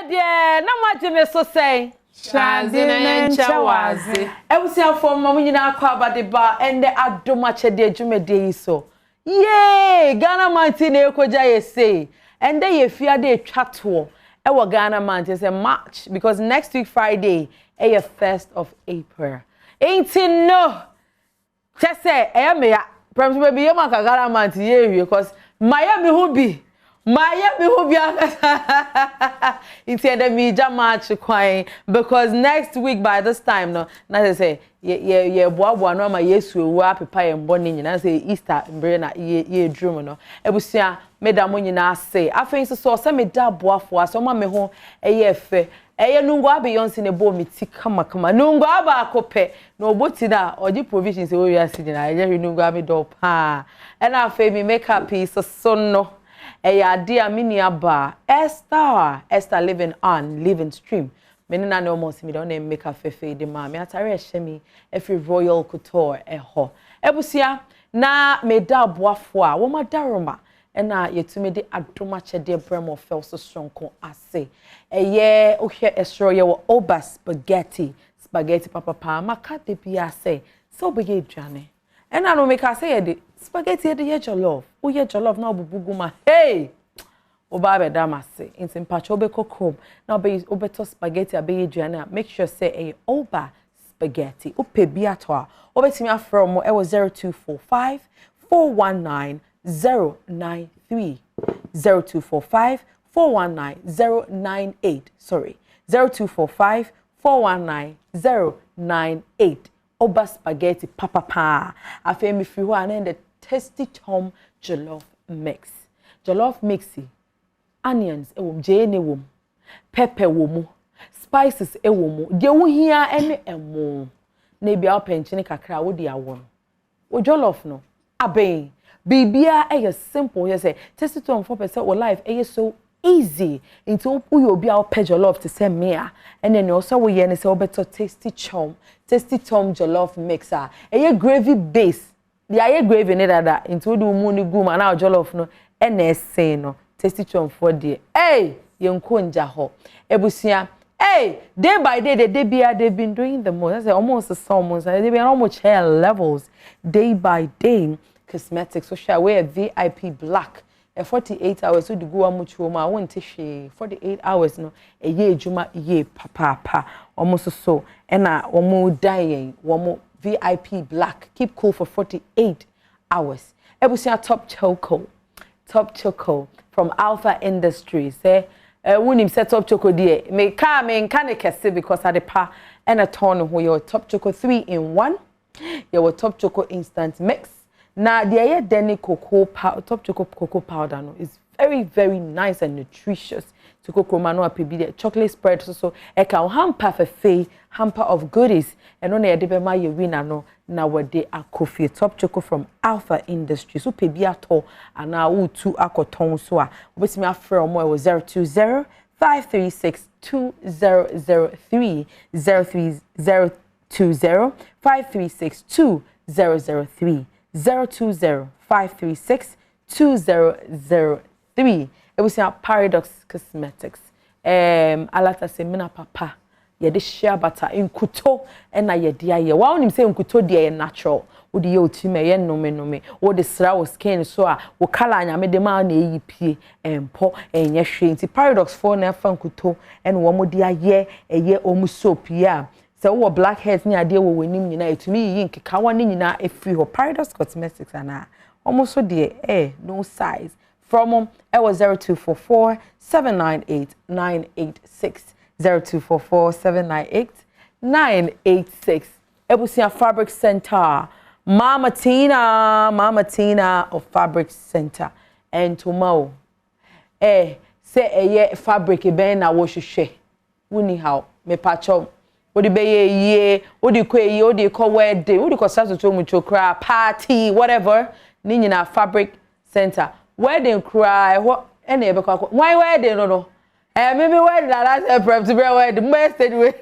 Akyedea na magye so say Shazi na nchawazi Ebusia for mama nyina akwa abadeba ende Adom Akyedea dwumede so yay Ghana manti na ekoja yese ende ye fiade etwato ewo Ghana manti say March because next week Friday a 1st of April ain't no just say me promise baby you make Ghana manti ye because Miami hubi it's the major match because next week by this time no na say ye boa no ma yesu wa pepa ye mboni nyina say Easter mbre na ye drum no ebusia meda mo nyina say afen so say meda boafo aso ma me ho eye fe eye nungo abeyonce ne bo miti kama nungo aba akope na oboti na oji provisions we wi asi nyina eye nungo abedo pa and afen me make up piece so no Adom Akyedea Esther living stream. Many na no more me don make a fefe de ma me atare ehye every royal couture eho. Ebusia na me da boafo a wo madaroma na yetumi de Adom Akyedea bremo fel so sonko ase. Eye ohwe esro ye wo oba spaghetti papa maka de bia say so bege dwane. And I no make I say the spaghetti de ye jollof. O ye jollof na obubuguma. Hey! Oba be damase. Inti mpacho be kokom. Na obeto spaghetti abe dwane. Make sure say a oba spaghetti. Upe bia to a. Obetimi afro mo e was 0245 419 093 0245 419 098. Sorry. 0245 419 098. Oba spaghetti papa afi me free ho and the tasty tom jollof mix mixy onions ewom jene wom pepper wom spices ewom de wo hia ene emo na bia openchine kakra wo de awo wo jollof no aben bibia simple you say tasty tom 4% wo life so easy into you be our jollof to say me and then also we say obeto tasty tom jollof mixer gravy base the gravy in that into the muni gum and our jollof no NSA no tasty tom for the yenko nja ho ebusia day by day they've been doing the most I say almost the summons they've been almost hair levels day by day cosmetics so shall wear VIP black 48 hours so the go amuchu ma won te hwe 48 hours no eye ejuma ye papa almost so na omo dying womo VIP black keep cool for 48 hours ebusia top choco from Alpha Industries say wonim set top choco there me can kese because at the pa and a ton ho your top choco 3 in 1 your top choco instant mix. Now, the top chocolate cocoa powder no is very, very nice and nutritious. To cocoa mano apibide chocolate spread so e can hamper of goodies and on e de be ma ye winner no na wode akofi top chocolate from Alpha Industries so pebi ato ana wo tu akoton so a obetimi afre omo e 020 536 2003 030 536 2003 020-536-2003. It was a Paradox Cosmetics. Alata se mina papa. Ye de shea butter in kuto and na ye dia ye. Wa onim say kuto dia natural. Wo de ye otime ye nome. Wo de sra wo skin so a wo color anya de ma na eyi pie empo enye hwe nti Paradox for na fa kuto and wo mo dia ye eye omu soap ya. So wo black heads ni ade wo wenim nyina etumi yi nkeka wani nyina efri ho Paradox Cosmetics ana almost so there no size from it was 0244 798 986 0244 798 986 Ebusia Fabric Center Mama Tina of Fabric Center and tomorrow say fabric e ben na wo hwehwe woni how me pacho Odi be ye, odi ko ye, odi ko wedding, odi ko start to mu chokra party whatever. Ni nyina Fabric Center. Wedding cry what ene be kwa. Why wedding no? Maybe wedding na last April to be wedding. Message we.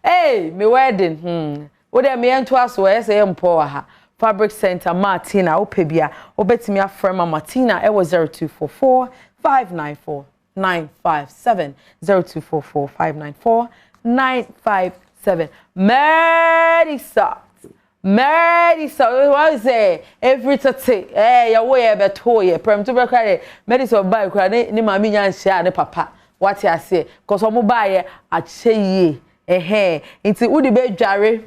Hey, me wedding. Odi me ento aso e say mpo ha. Fabric Center Martina opebia. Obetimi afrema Martina e was 0244 594 957 0244 957 Medisa what say every tete ya wo ye beto ye prem to brekare Medisa buy kra ni mami nya nhia ne papa what ya say cause omo buy ye ache ye nti udi be dware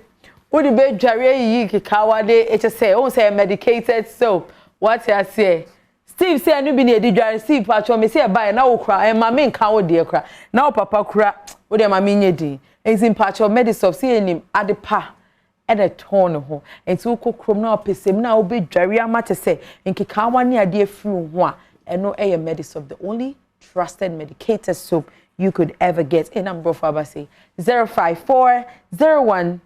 yi kikawa de say o say medicated soap what ya say Steve say anu bi na edi dware Steve pacho me say buy na wo kra e mami nka wo de kra na wo papa kra wo de mami nye di enzim pacho Medisa say enim adepa e de ton ho enti wo kokrom na opesem na wo be dware amate say nkikawa ne ade afiri ho a eno e Medisa the only trusted medicated soap you could ever get in number for abasi 054 01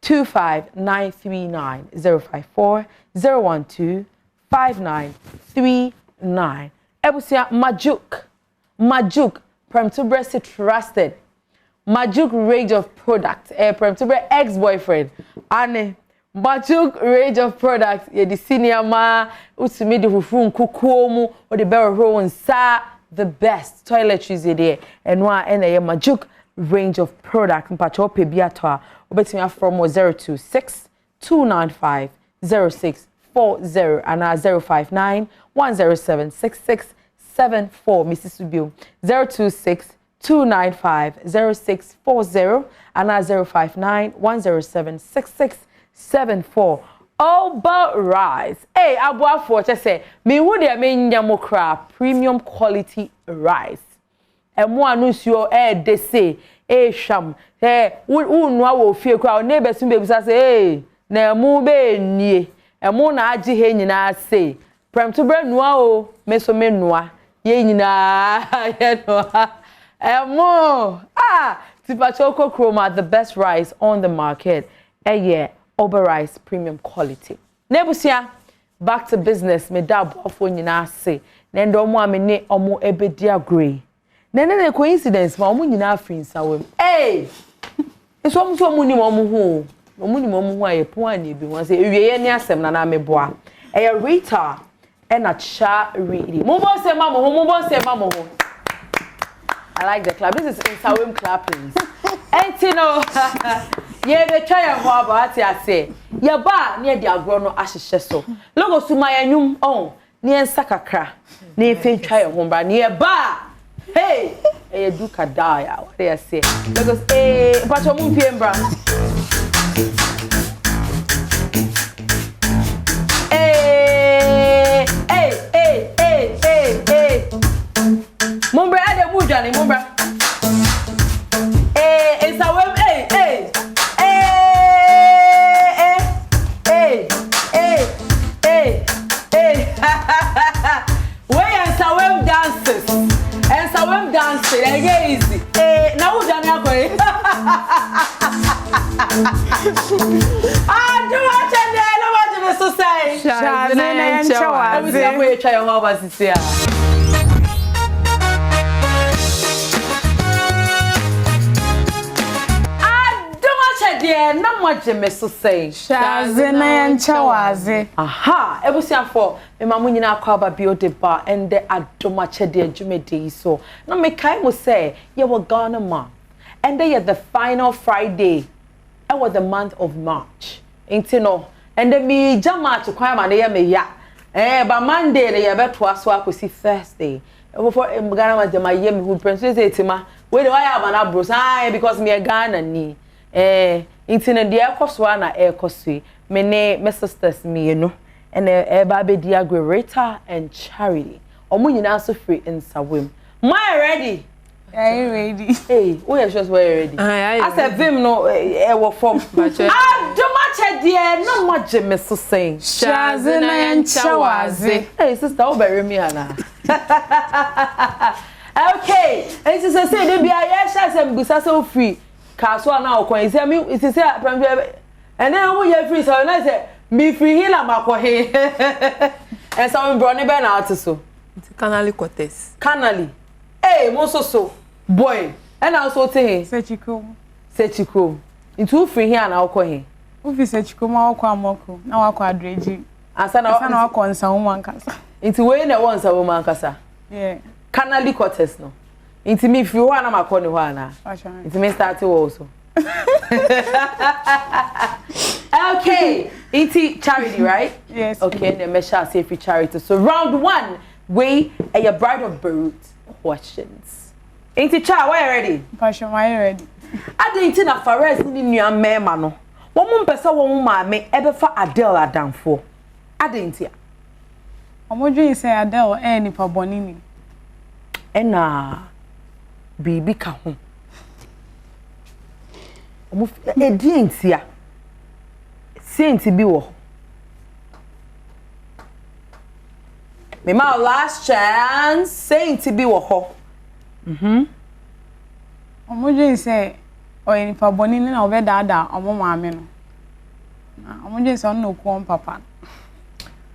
25939 054 012 5939 Ebusia Majuk Prem to breast trusted Majuk range of products Prem to breast ex-boyfriend Ane Majuk range of products ye the senior ma usumi de fufu nkukuo mu or the barrel roll nsa the best toiletries there and one and a Majuk range of products mpacho pe bia to a obetimi from 026 295 0640 and 059 107 6674 Mrs. Subio 026 295 0640 and 059 107 6674 all about rice. Hey, abua for just say me would there mean yamokra premium quality rice. And mo anuncio they say sham wo nwa wo fie kwa neighbor sun be say hey na mu be nie e mo na agi he nyina say prem to bre nwa o me so me nwa ye nyina ye no mo tipachoko chroma the best rice on the market Ober rice premium quality nebusia back to business me dab ofo nyina say na ndo mo amene omo ebedi agree na coincidence ma omo nyina afrin sawem eso omo ni mo ho ayepo ani bi won say ewiye ni asem na meboa Rita and a cha reading mo bo say ma mo ho I like the clap. This is Insawem clapping. Entino ye be try ho about ya say ye ba ne de agro no ahyehye so logo suma yanyum ne ensa kakra ne fe try ho bra ne ba hey e do kadaya what they say logo pacho mu piem bra Mumbra ade mujani mumbra Insawem Where Insawem dances Insawem dancing easy na mujani akoi Adom Akyedea no what you so say Shazena nchawaze we say we try your house here na moje me so say Shazena nchawaze aha ebusia for me mamu nyina akwa ba biodeba and the Adom Akyedea jumede so na me kai mo say ye were Ghana ma and they the final Friday it was the month of March enti no and the me jama to kwa ma na ye me ya ba Monday le ye beto aso akosi Thursday before Ghana ma jama ye me hu princess etima we dey why aba na bros because me Ghana ni intine de ekoso na ekoso me ne my sisters me no and ba be dia Rita and Charity omo nyina so free Insawem my ready are you ready we are just ready I said vim no wo form Adom Akyedea no moje me so say Shazena nchawaze sister o bury me ana okay and sister say dey bia ye sha say mbusa so free Kaso na okon ise mi ise say and then wo ye free so na say me free healer makohe and so bro ne be na out so Canali Cortez Canali mo so boy and also te Sechiko into free here na okohe wo fi Sechiko ma okwa amoko na wakwa adreji asa na wakwa nsa wo mankasa into we na won sa wo mankasa Canali quarters no. Into me if you want to call you ana. Into me start also. Okay, it's charity, right? Yes. Okay, and the measure say free charity. So round 1, we a your bride of Beirut questions. Ain't it child, why ready? Passion, why ready? I didn't na Fares ni nua mema no. Wo mo mpesa wo mo maame ebe fa Adele adamfo. I didn't ya. Omodwe say Adele nipa bonini. Ena bibi ka ho. Omo didn't ya. Saint bi wo. Me my last chance, Saint bi wo ho. Omodwe say nipa bonini na obedada omo maame no. Na omodwe say no ko papa.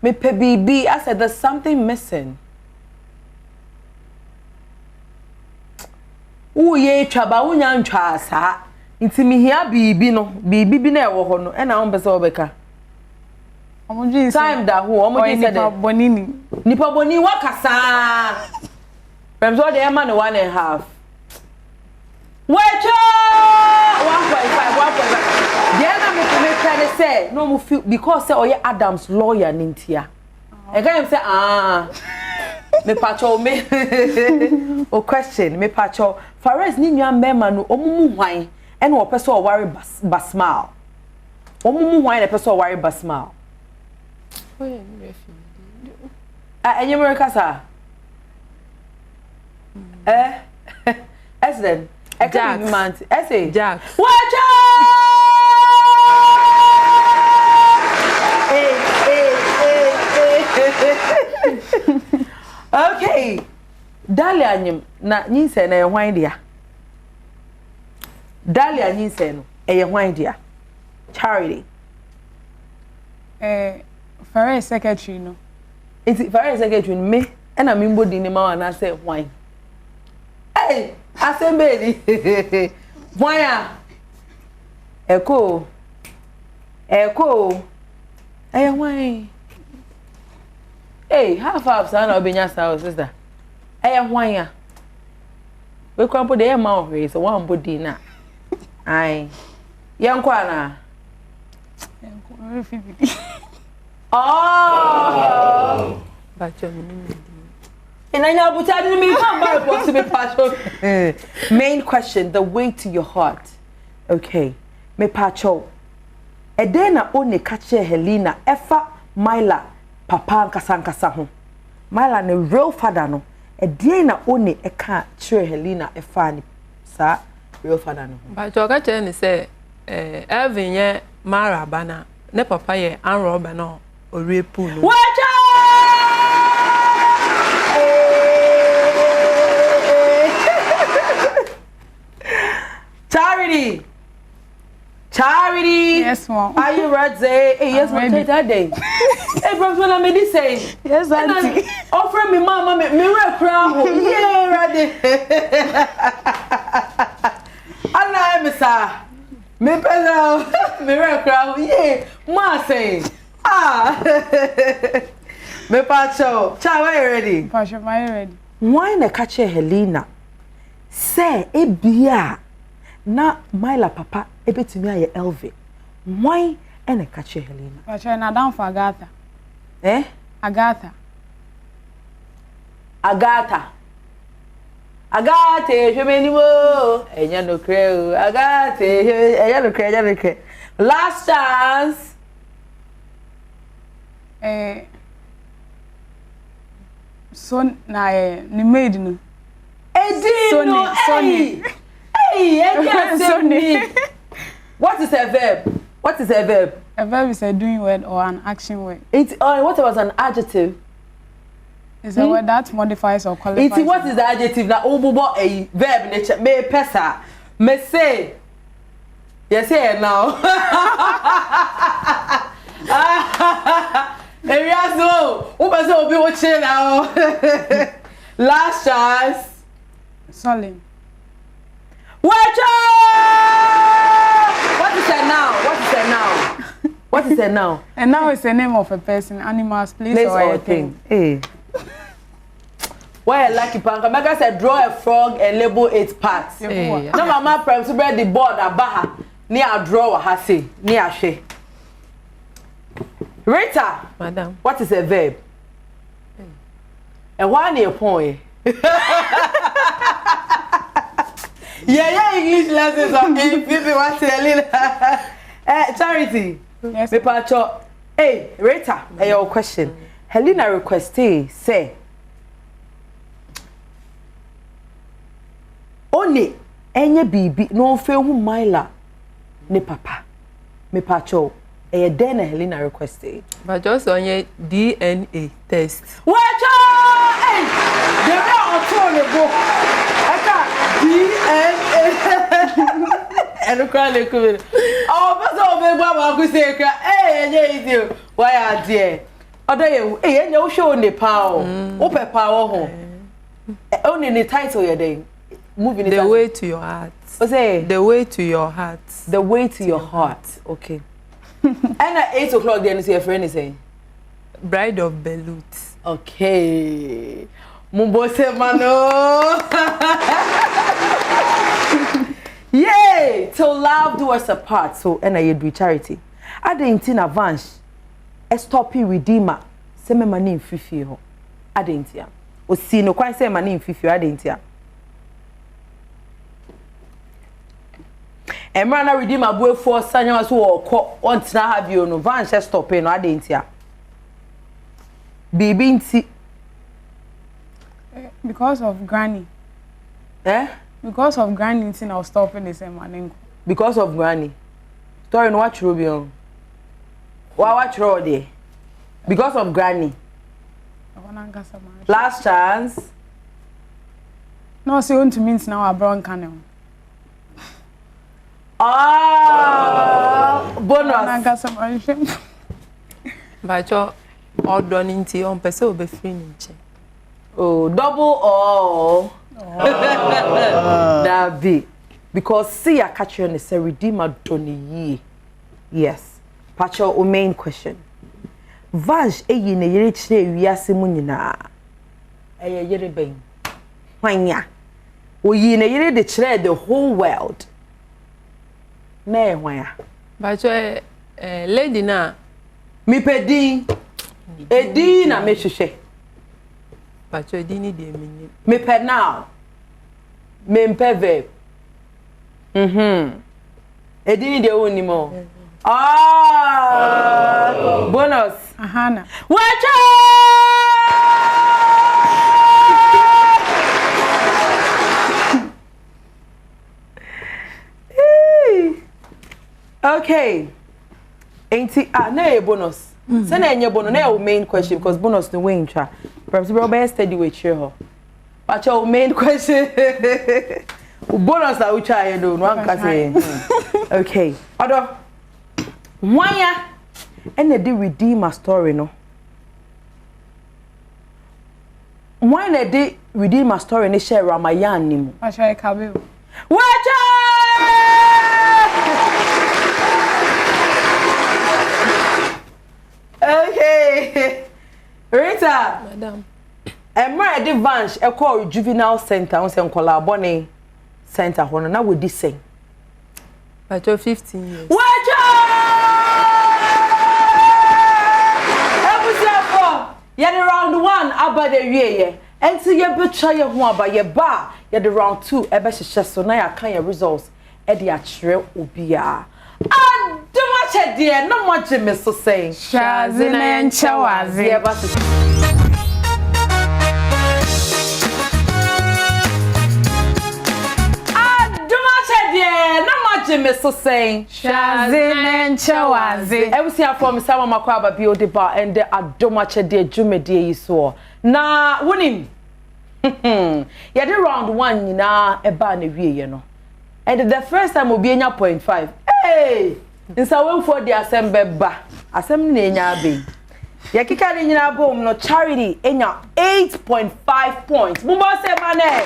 Me pe bibi, I said there's something missing. Ye chaba unya ntwa asa. Nti mi hia bibi no, bibi bi na ewo ho no, e na won pese obeka. Omodwe say Time da ho, omodwe say nipa bonini. Nipa boni wakasa. Pem so dey man 1.5. Wecho! 1.5, 1.5. Dey na me try say no mo feel because say oye Adam's lawyer nintia. E ga him say me pacho me o question me pacho Fares ni nua mema no omumu hwan e na opese o worry basmal. Omumu hwan na pese o worry basmal. Oye me refi. Enye America sa. Then Jack. Jack. Wacha! Okay. Dalia nyim na nyinse na ehwan dia. Dalia nyinse no ehwan dia. Charity. Fares secretary no. It's Fares secretary me na me mbodi ni ma na say hwan. Hey, assembly. Voya. Echo. Why? Hey, half son of Benya South sister. Why? We come put the mouth race, one body na. Aye. Young Kwana. Oh! But main question, the way to your heart. Okay. Me pacho. Edena one kache Helena efa Myla papa nkasa ho. Myla ne real father no. Edena one eka chere Helena efa ni sa real father no. But you kache ni say Elvin ye mara bana ne papa ye anroba no orepu no. Wacha! Charity. Yes, mom. Are you ready? Hey, yes, mom. That day. Hey, bro, when I'm ready, say. Yes, auntie. Offer me, mama, me crowd. Yeah, ready. Allah, sir. Me pesa, me crowd. Yeah, ma say. Me pacho. Cha, why you ready? Pacho, why you ready? Why na catch Helena? Say, ebia. Na Myla papa ebetumi aye Elvi. Why ene kache Helena? Pacho na down for Agatha. Agatha, hweme ni mo. Enya no kre. Agatha, enya no kre. Last chance. Son na ni maid no. Edino. Sonny. Hey, Sonny. What is a verb? A verb is a doing word or an action word. What was an adjective? It's a word that modifies or qualifies. What is the adjective? Na obubo a verb nature me pesa. Me say. Yes, here now. Eriaso, pesa obi watching now. Last chance. Solemn. What is it now? And now it's the name of a person, animal, place or a thing. Hey. Why a lucky panka? Mega said draw a frog and label 8 parts. No mama prem to bread the board abaha. Near draw hasi. Near she. Rita, madam. What is a verb? And why near point? Yeah, English lessons on people want to Charity. Yes. Me pacho. Hey, Rita, your question. Helena requested say Only enye bibi no fe hu maila ne papa. Me pacho. E den Helena requested. But just on your DNA test. Watch out! Hey! They are on the book. DNA. And cry come. Oh, but so be baba ku say ka eh you. Why are there? Odo you eh you show ne pa o. O pe pa o ho. Only the title you dey. Moving the way to your heart. O say the way to your heart. The way to your heart. Okay. And at 8 o'clock then your friend is saying Bride of Belut. Okay. Mumbo se mano. Yay! Till love do us apart. So and I do charity. I didn't in advance. A stoppy redeemer. Se me mani fifi ho. I didn't ya. O si no quite say mani fifi I didn't ya. Emrana redeemer boy for sanya so o want na have you no van she stop no I didn't ya. Baby nti because of granny. Eh? Because of granny nti na stopping the same man. Because of granny. Story no watch Rubion. Watch road there. Because of granny. Last chance. No, see on to means now a brown canal. Ah, bonus. But your all done into on person will be free. Oh, double all. That be because see I catch you on the redeemer doni. Yes. Pacho o main question. Vaj eyi na yere chire wiase mu nyina. Eye yere ben. Hwanya. Oyi na yere de chire the whole world. Na hwanya. But lady na mi pedi. Edi na me hwehwe. But you didn't need me. Me pe now. Me mpe verb. Edi ni de woni mo. Ah! Bonus. Ahana. Watch out! Okay. Ain't na bonus. Say na enye bonus na your main question because bonus no way intra. Perhaps we be steady with you. But your main question. Bonus that we try do no one can say. Okay. Odo. Why and the redeemer story no. Why the redeemer story ne share Ramayan nimu. I try kabe. Watch Okay. Rita. Madam. Emma advance e call juvenile center on say nkola bone center hono na we di say. But you're 15 years. Watch Ye the round 1 aba the wie ye. Enti ye betcha ye ho aba ye ba ye the round 2 ebe hyehyɛ so na ya kan ye results e de akyerɛ obia. Adom Akyedea na mo gye me so say. Shazi na enche wazi. Ye ba me so saying Shazi nenche wazi. Everything from Sama Makwaba Biodi Bar and the Adom Akyedea Jumedie yi so. Na wonim. Ya the round 1 na eba na wie ye no. And the first time obi enya 0.5. Hey! Nsa won for the assembly ba. Assembly na enya be. Ya kika ni nyina bom no charity enya 8.5 points. Mumbo se mane.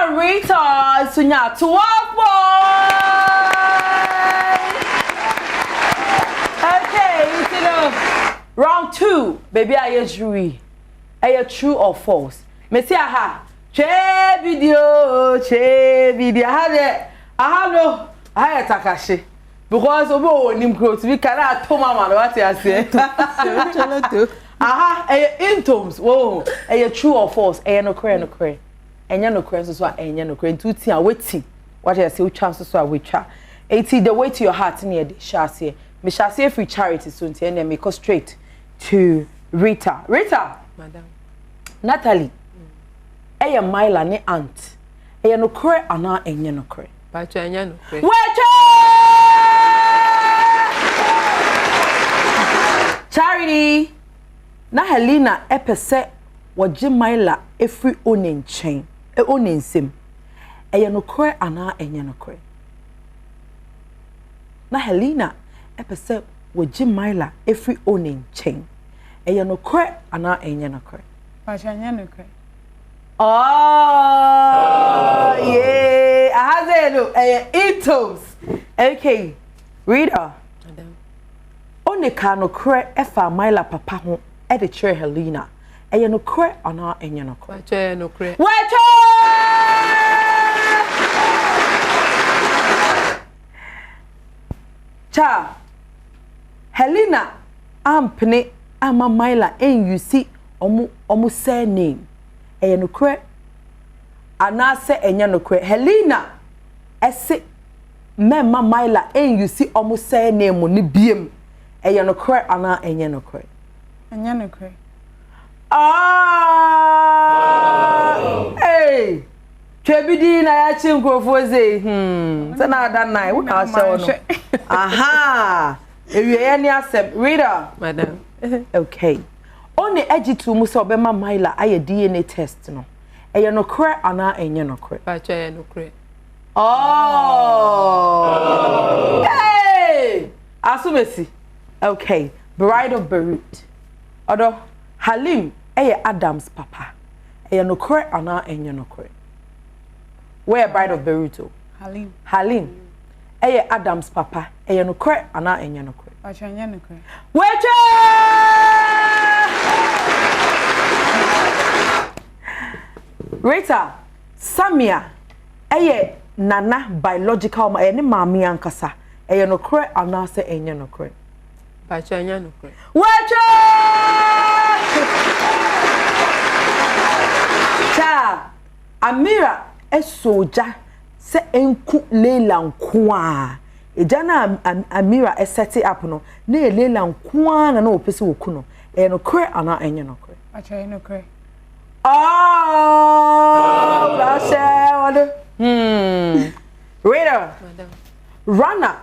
Rita Sunya 12 points. Okay, you know. Round 2, baby, I is true. Are true or false? Me say aha. Che video. I have no. I have Takashi. Because obo nim close we cannot to mama what you say. Aha, intoms. Whoa, true or false? No correct. Enya no correct so enya no correct. Tuti a weti. What you say we chance so we try. Eti the way to your heart near the shase. Me shase free charity so nti enya me go straight to Rita. Madam. Natalie. Myla ne aunt. No correct ana enya no correct. But enya no correct. Charity. Na Helena epese waje Myla efri onenchen. Onensem. No correct ana enya no correct. Na Helena epese waje Myla efri onenchen. No correct ana enya no correct. But enya no correct. Oh, yeah. I have intos. Okay. Reader. Only can no cre efa Myla papa ho e de chere Helena. No cre ana enya no cre. Wache no cre. Wache! Cha. Helena ampne ama Myla en you see omu say name. No cre ana se enya no cre. Helena ese memma Myla en you see omu say name ni biem. No cre ana enya no cre. Enya no cre. Hey. Chebidi na ya chi nkrofo ze. Se na da nai wo ka se wono. Aha. Ewie ye ni asem. Reader. Madam. Okay. Only ejitu mu se obema Myla aye DNA test no. No cre ana enya no cre. Wache no cre. Oh. Hey. Asumesi. Okay. Bride of Beirut. Odo Halim Adam's papa. No cre ana enya no cre. Where Bride of Beirut? Halim. Adam's papa. No cre ana enya no cre. Wache enya no cre. Wache! Rita Samia nana biological ma ne mami ankasa. No cre ana se enya no cre. Wache enya no cre. Wache! Cha Amira soja se enku Leila nkoa. Ejana Amira seti up no na Leila nkoa na opese woku no. No cre ana enya no cre. Wache no cre. Oh, that's it. Reader. Madam. Rana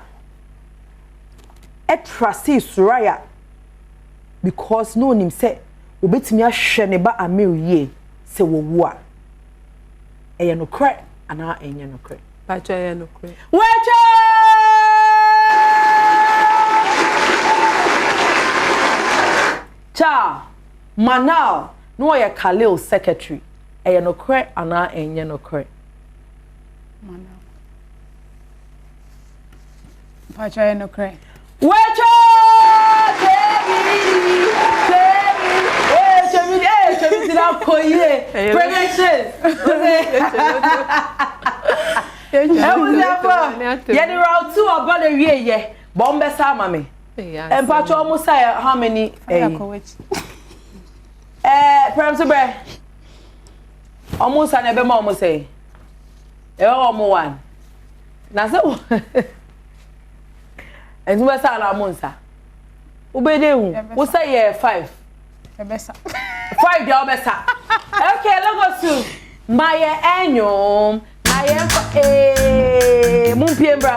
trustee Suraya because no nim say obetimi ahwe ne ba Amir ye se wowu a no cre ana enya no cre. Wache no cre. Wache! Cha Manal no ya Khalil secretary no cre ana enya no cre. Mana. Wache no cre. Wache! Chemi na koye. Pregnancy. Yedi round 2 about the ye. Bombe sa mama. And patch almost say how many perhaps bre. Almost an ebe almost say. Almost one. Na so. And we say na monsa. Ubede we say 5. Ebesa. 5 dey obesa. Okay, let's go to my annual. I am Mumpiembra.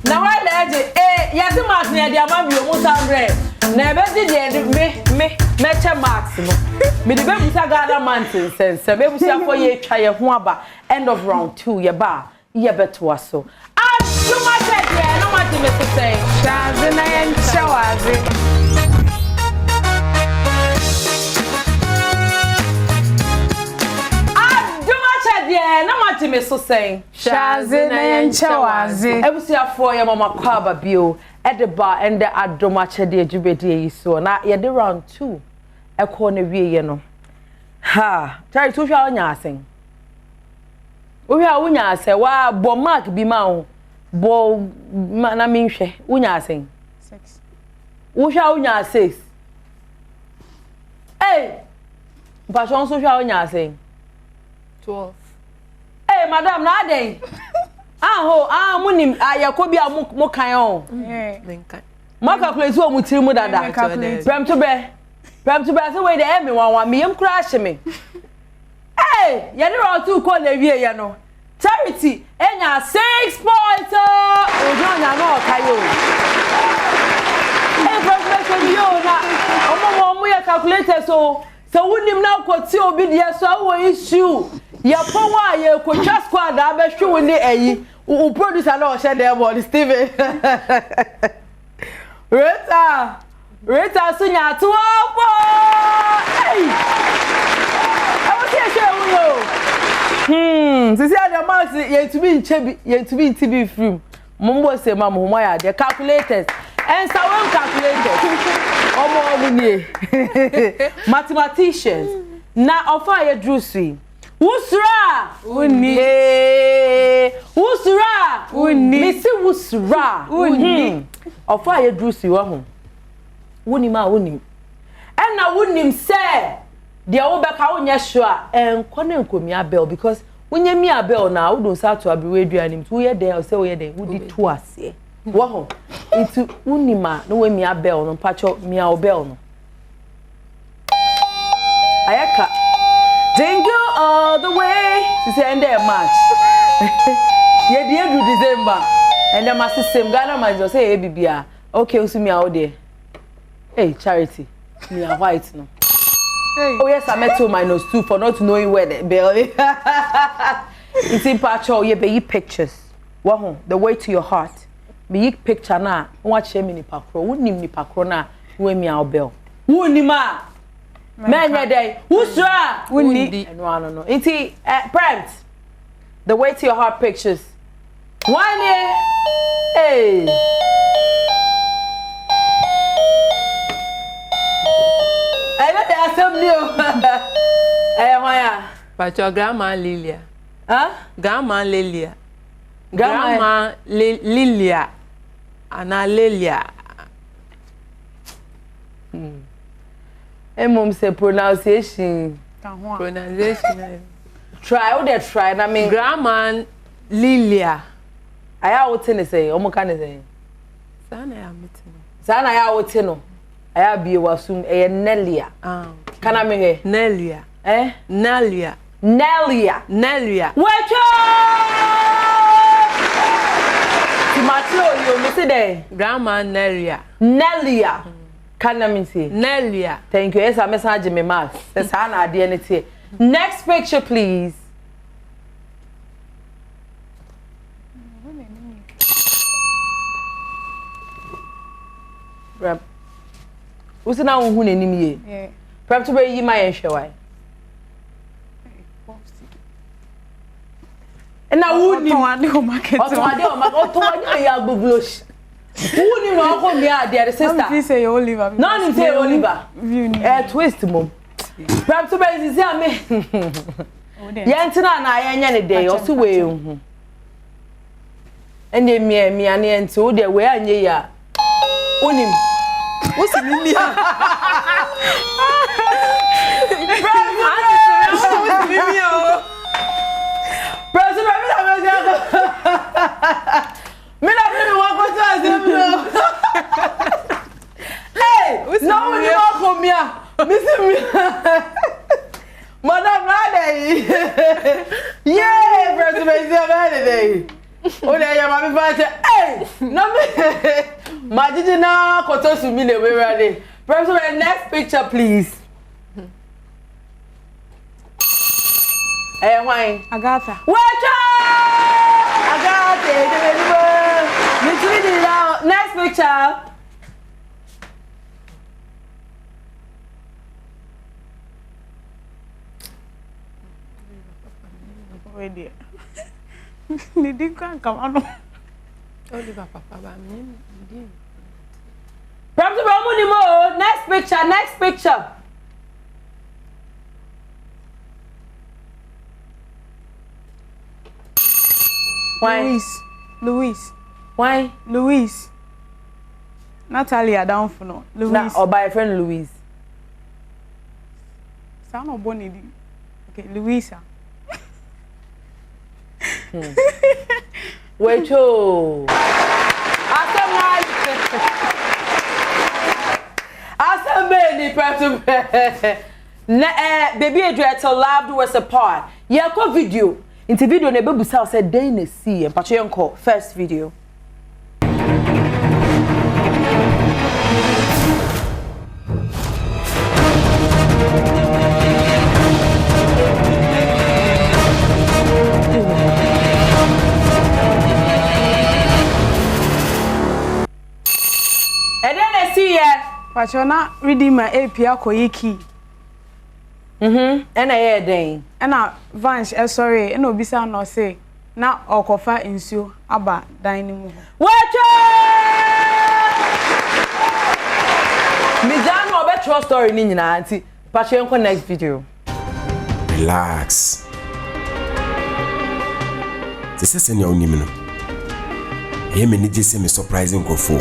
Now I let it. Yes, Mark near the Amabio Musambre. Never did me maximum. Me the baby Sagada mountain says, Sabu for ye try a huaba. End of round 2, ye bar, ye bet was so. I'm too much, no matter, Mr. Say, Shazin and Shawazi. so saying Shaze na yenchawaze. Ebusiafo ya mama kwaba bio edeba ende Adom Akyedea jubedi yi so na ye de round 2 ekọ na wie ye no ha try to hwa onya asen wonya ase wa bo mark bi ma ho bo na minhwe wonya asen 6 wonya 6 hey mpachon so hwa onya asen 12 hey madam na aden munim ayakobi a mo kan o menkan ma calculate o mutiri mu dada prem to be say we dey me wan me yem kura hye me hey ye dey round 2 call na wie ye no charity enya 6 points ojo nya no kayo hey professor yo na omo ye calculator so wunim na kwoti obi de so wo issue ya powa ye kwotwa squad abehwe wo ni eyi o producer na o share there boy Steven Rita sunya to opo hey I want to share with you sisi Adom Max ye to be nchebi ye to be TB film mombo se ma mo ya the calculators and someone calculators omo ni mathematicians na offer ye drusi Wusra Uni Wusra Uni Missy Wusra Uni Ofa ye drusi wa ho Wuni ma wuni Enna wunim say de wo beka wonya sure enkone nkomi abel because wonya mi abel na wo don sa to abiwe aduanim to ye den say wo ye den wudi to ase wo ho itu unima no we mi abel no pacho mi abel no ayaka Jingle all the way. This is end of March. Yeah, the end of December. And then my system Ghana man just say, hey, Bibia. Okay, you see me out there. Hey, Charity. Me are white no. Hey. Oh yes, I met you -2 for not knowing where the bell. It's in patcho. You be pictures. Wow, the way to your heart. Me picture na. Watch me ni pakro. Wouldn't ni pakro na. We me our bell. Who ni ma? Menya day. Wusra Uni no. Inti prompt. The way to your heart pictures. One year. Hey. I got the assembly. Eh, Maya. but your grandma Lilia Grandma Lilia ana Lilia Mom say pronunciation. Try what they try. I mean, Grandma Lilia. I out in say, Omo can say. Sana ya meeting. Sana ya out no. I have be wasum Nelia. Can I mean Nelia. Nelia. Wecho! Timatio, you miss it. Grandma Nelia. Can I mean say? Nelia. Thank you. Yes, I message me mass. That's how I DNA. Next picture, please. Prep. Who's now who name ye? Yeah. Prep to be ye my why. And now who ni market. Who ni ma ko mi ade sister? Please say Oliver. No, ni say Oliver. Twist mom. Prep to be say me. Yentina na yenya ne dey o so we hu. Ende mi ane enti wo de we anye ya. Onim. Wo si mi mi. Hey, no one more for me. Madam Rade. Yeah, President. Oh, there you are, my hey, no me. Majina koto su mi le we ready. President, next picture, please. Hey, why? Agatha. Watch out! Agatha, next picture. Wait there. Ni di kan kamano. Oliver papa ba mi. Perhaps next picture. Why? Why? Louise. Natalia down for no. Louise. Na or by friend Louise. Sound of Bonnie. Okay, Louisa. Wait, oh. After many perhaps baby Adrietta loved was a part. Yeah, co video. Into video ne baby say said dey na see and patcho yanko first video. And then I see Patcho na reading my API koyiki. And I hear then. And a Vanch, sorry, and obisa no say, na okofa insu aba dining room. Watch Me John Robert trust story ni nyina anti. Patcho yanko next video. Relax. This is any only minute. Here me need me surprising go for.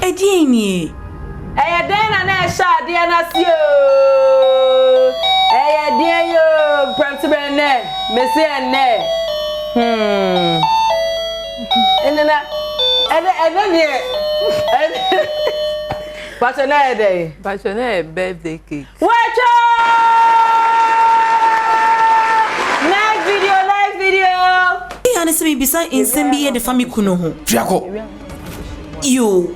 Edieni. Eyedena na sha de na si o. Eyedien yo practice ne. Me say ne. Enena ne. What's your name? But your name birthday cake. Watch out! Next video. Iya ne se me bisa insem bi ye de fami kuno ho. Fiako. Yo.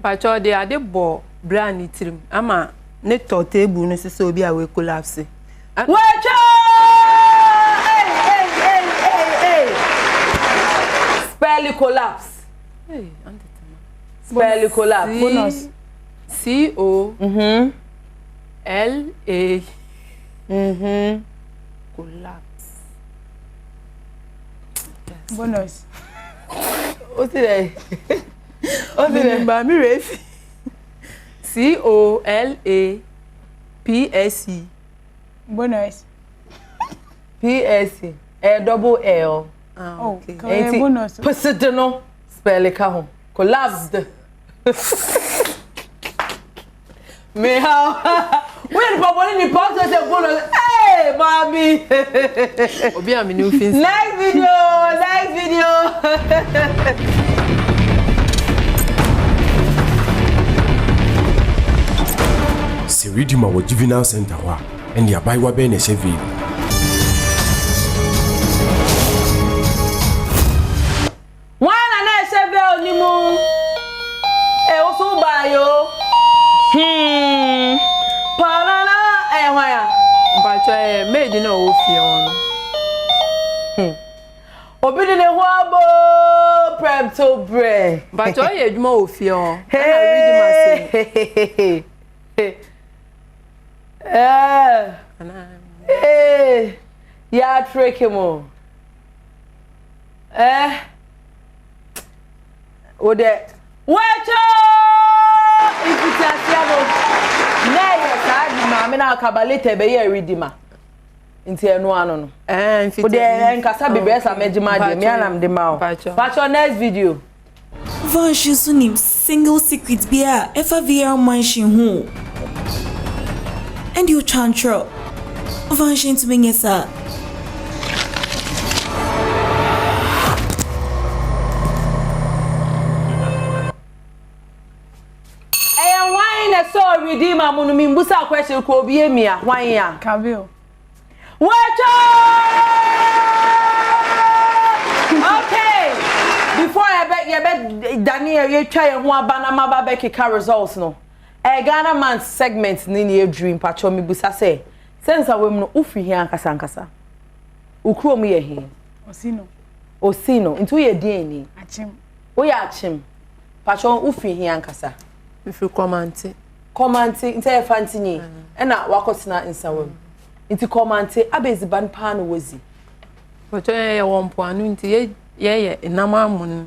But your de ade bo brand itrim ama ne to table no se obi a we collapse. Watch out! Hey. Spell collapse. Hey, spell collapse. Bonus. C-O L-A collapse. Bonus. What's it? Remember me refi. C-O-L-A-P-S-E. Bonus. P-S-E. Double L. Okay. Bonus. Posideno. Spell ka collapsed. Me how? When Papa ni pause say bonus. Hey, mommy. Obi am new face. Next video. Seridima wo juvenile center wa and the abaiwa be na chevy. Wana na chevy onimu. Oso ba yo. Parana waya. But made no ofie on. Obi de ho abo prep to bre. But you adwuma ofie on. Ya trick mo. O de wacho ifitasiamo na ye saadi ma me na kabalete be ye redeemer nti enu ano no o de nkasa bebe sa megima de me anam de ma o pacho next video Vanshi sunim single secret bia efa VR mansion ho and you chantro Vanshi to me yesa so redeemer munu mimbusa question ko obi emia hwan ya Kabio. Wacho! Okay. Before I bet Daniel you try ho abana maba kika results no. Ghana man segment ni dream pacho mi busa say sense awem no ufi here ankasa ankasa ukro mu ye he osino ntu ye din ni achim wo ya achim pacho ufi here ankasa ifi komante nti e fanti ni e na wakotena nsawem nti komante abeziban pa no wozi pacho ye wompo anu nti ye inamamun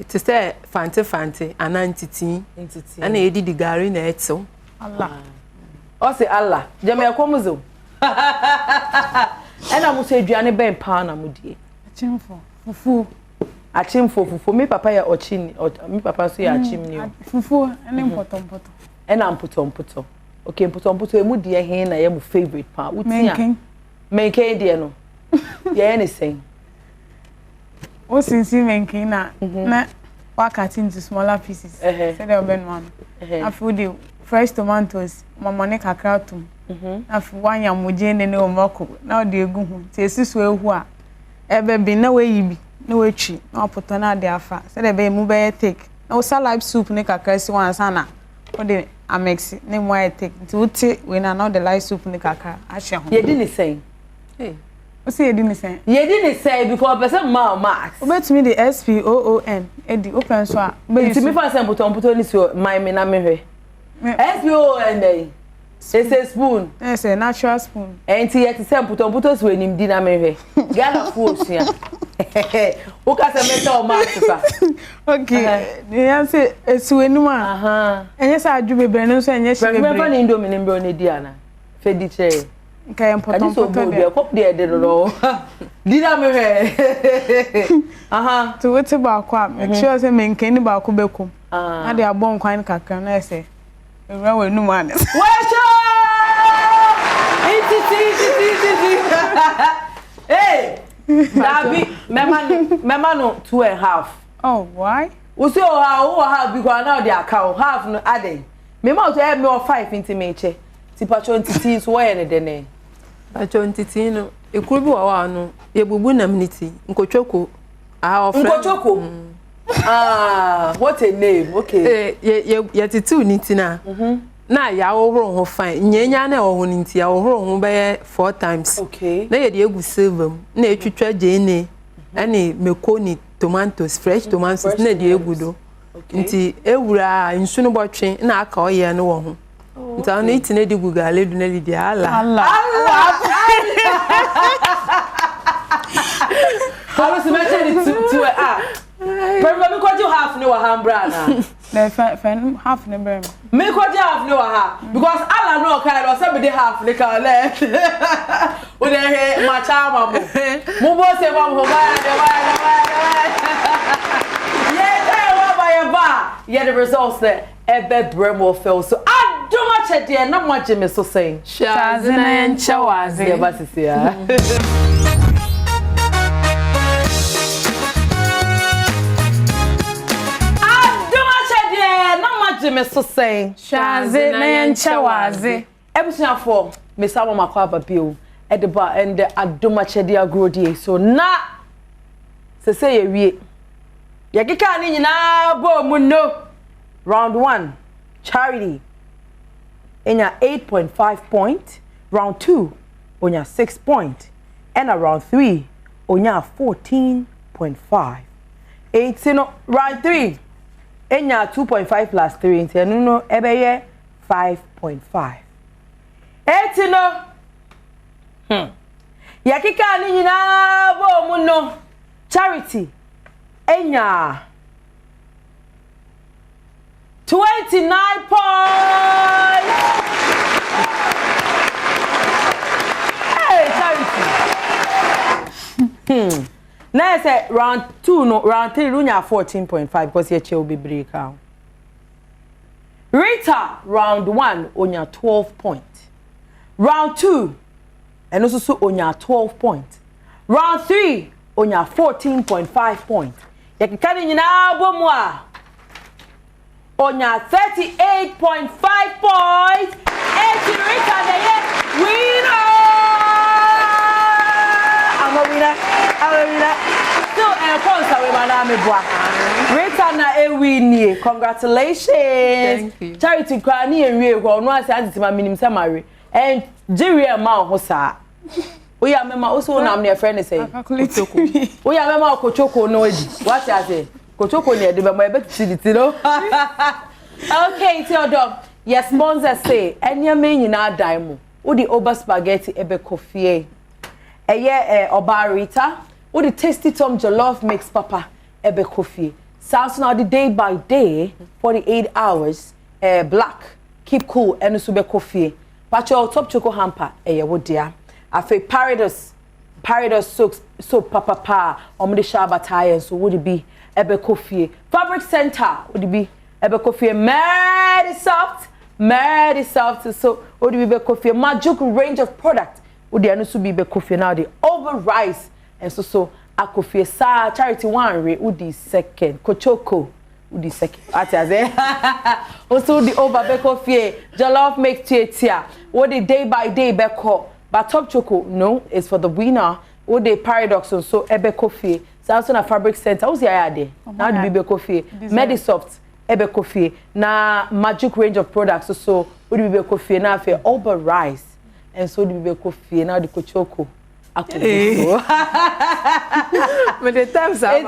to say fanti anantiti ana edidi gari na eto Allah o se Allah jeme ekomuzo ena muso aduane ben pa na mudie achimfo fufu mi papa ya ochini mi papa so ya achimni fufu ene mpotompoto ena mpotompoto okay mpotompoto emu die he na ye mu favorite pa utia menken die no ye anything o sinsi menken na wakati into smaller pieces say they oben one afu the fresh tomatoes mamone kakra tum afu wanya moje ne omako na o de egu hu ti esiso ehu a ebe bi na we yibi na we twi na opoto na de afa say they be mu be take na o salad soup ne kakra si wan sana o de amex ne mo I take ti uti we na the light soup ne kakra a hye ho ye di ni say o say ye di ni say because person ma max o bet me the SPOON edi open so a be me fa say mputomputo ni so my me na me hwe SPOON dey it's a spoon it's a natural spoon enti yet say mputomputo so enim di na me hwe Ghana fu osua o ka say meta o max fa okay you say esu enum a enye say adu bebre no so enye hye bebre me fa ni indomie ni mbro ne di ana fe di che okay mputomputo de kop de no di na me hwe to wetin ba kwa make sure say menken ni ba ko bekom na de abon kwan kakra na say ewura we num ane wecho iti hey Dabi mema no 2.5 oh why we say oh how because now they account half no adding me ma to help me 5 into me che ti pacho ntiti so why ne dene pacho ntiti no ekuru bi wa no ye bubu na mniti nkotwoko nkotwoko what a name okay ye titu niti na ya ohoro ho fine nyenya na ohoro nti ya ohoro ho be 4 times okay na ye de egu silver na etwitwa jene ani mekoni tomatoes fresh tomatoes na de egu do nti ewura nsu no botwe na aka oye no wo ho nti ana iti na de gu gale du na di Allah how is it to but me ko you half no hambra na na half ne brem me ko you half no ha because Allah no kind of say be half le ka le o de he ma cha ma mo bo se ma mo ba yeah the results there ebe brem will fail so Adom Akyedea na mo agye me so saying shaze na nchawaze ya basisi ya me so saying shaze na nchawaze ebusuafo me sawo makwa babio edeba and Adom Akyedea grodie so na se say ye wie ye kika ni nyina bo mu no round 1 charity enya 8.5 point round 2 onya 6 point and round 3 onya 14.5 8 no round 3 enya 2.5 plus 3 nti enu no ebeye 5.5 eti no yakika ni nyina bo mu no charity enya 29 points hey charity na say round 2 no round 3 runya 14.5 because ye che obi break out Rita round 1 onya 12 point round 2 and also onya 12 point round 3 onya 14.5 point ye kikani nyina bomu a onya 38.5 points and Rita the winner Amina still sponsor we maname boa Rita na ewini congratulations thank you charity kwa ni enwie ho no ase antitima minim samare and Jiria ma ho sa we are mema also na am friend say Kochoko we are mema Kochoko no edi what you say Kochoko ne de be ma be no okay Theodore your sponsor say enya me nyina dan mu wo di over spaghetti ebe kofie eye obarita wo di tasty tom jollof mix papa ebe kofie sounds now the day by day 48 hours black keep cool and so be kofie pacho top choco hamper eye wo dia afi paradise soap papa omde shaba tire so would it be ebe kofie fabric center would it be ebe kofie very soft so would it be kofie magic range of product would the so be kofie now the over rice and so akofie sa charity one re would the second Kochoko would the second also the over be kofie jollof make tia what the day by day be call but top choco no is for the winner what the paradox so ebe kofie Samson a fabric center who's here there now the be kofie Medisoft ebe kofie na magic range of products so would be kofie na fe over rice and so the be kofie now the Kochoko but the times are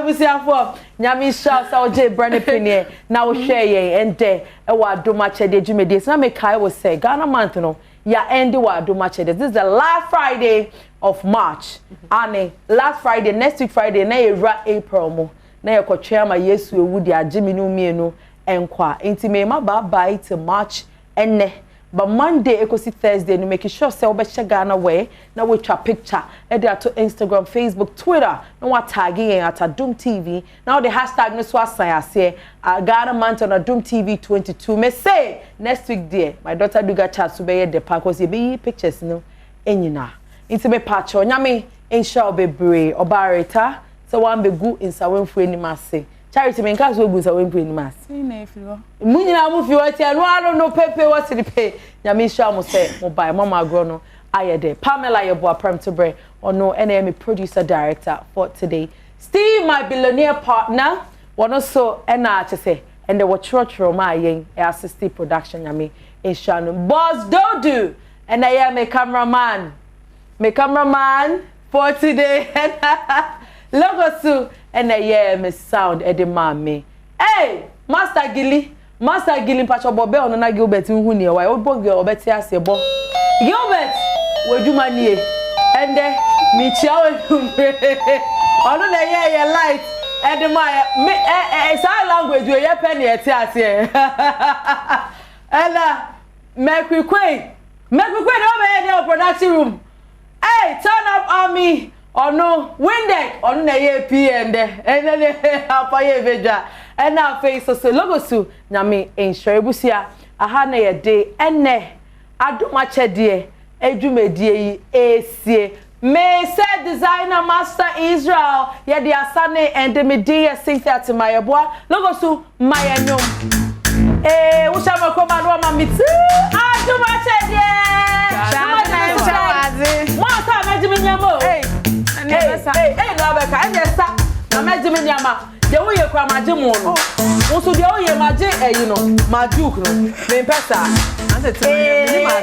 we see for nyami sha sa oje brand penie na wo hwe yen ende e wa Adom Akyedea dwumede na me kai wo say Ghana month no ya end wa Adom Akyedea this is the last Friday of March ane last Friday next week Friday na era April mo na ye kwotwe ma Yesu ewu di agimi no mienu enkwa enti me ma bye to March enne but Monday ekosi Thursday no make sure say obe Ghana way na we twa picture e dey to Instagram Facebook Twitter no wa tag yen at Adom TV now the hashtag no so asan ase Ghana month on Adom TV 22 me say next week there my daughter do ga chat so be the park cause be pictures no enyina into me patch onyame insha obebre obareta so wan be gu insa wenfu enimase charity men cause we gu insa wenfu enimase na efiro munyina mu fi wati anu no pepe wati the pay nyame sha mo say mo buy mama agro no Ayede Pamela Yeboa Prem to Bre ono NME producer director for today Steve my billionaire partner one also na say and the watchro ma yen assist production nyame insha no boss do and I am a cameraman for today logo so and I am sound edema me hey Master Gilly pacho bobe ono na Gilbert hu ne why obo Gilbert ase bo Gilbert woduma nie ende mi chia wodumre ono na ye light edema me sign language we ye pen ye ti ase ela Mercury Queen no be in production room hey turn up army or no Windeck on na ye PM there and then apaye veja and now face so logo su nyame ensure busia aha na ye day enne Adom Akyedea edwumedie yi esie me said designer master Israel ye the asane and the media Cynthia to my boy logo su my nyom wo sha makoma no ma mitu Adom Akyedea Mata majimi nyamo hey no beka enesa na majimi nyama de wo ye kwa maji mu no wo so de wo ye maji eyi no majuk no me pesa ante temo ni ma